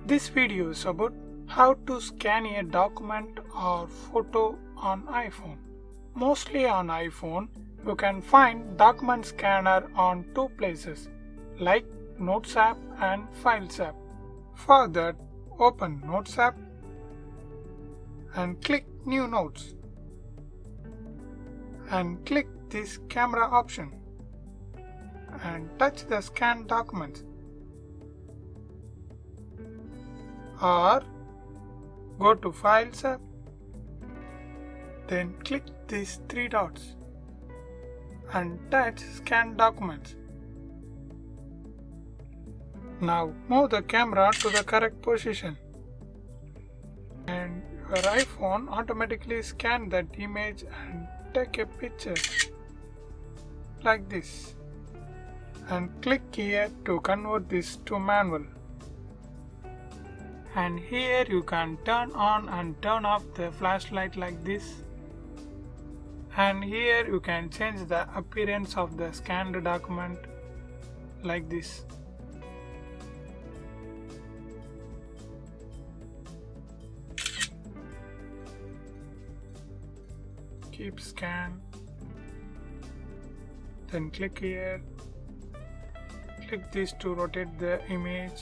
This video is about how to scan a document or photo on iPhone. Mostly on iPhone, you can find document scanner on two places like Notes app and Files app. For that, open Notes app and click New Notes and click this camera option and touch the scan documents, or go to Files app, then click these three dots and touch Scan Documents. Now move the camera to the correct position and your iPhone automatically scan that image and take a picture like this, and click here to convert this to manual. And here you can turn on and turn off the flashlight like this, and here you can change the appearance of the scanned document like this. Keep scan, then click here, click this to rotate the image,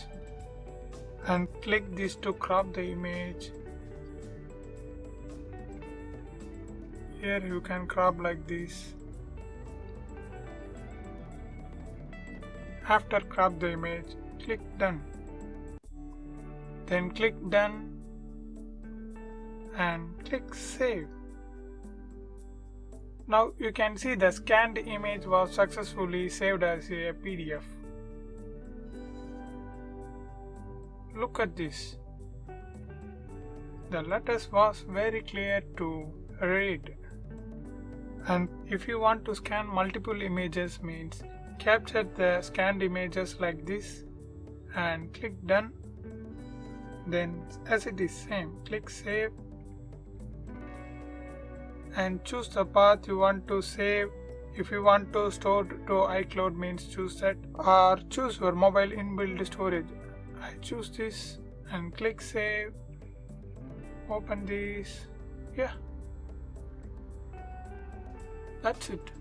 and click this to crop the image. Here you can crop like this. After crop the image, click done. Then click done and click save. Now you can see the scanned image was successfully saved as a PDF. Look at this. The letters was very clear to read. And if you want to scan multiple images, means capture the scanned images like this and click done. Then as it is same, click save and choose the path you want to save. If you want to store to iCloud, means choose that, or choose your mobile inbuilt storage. I choose this and click save. Open this. Yeah, that's it.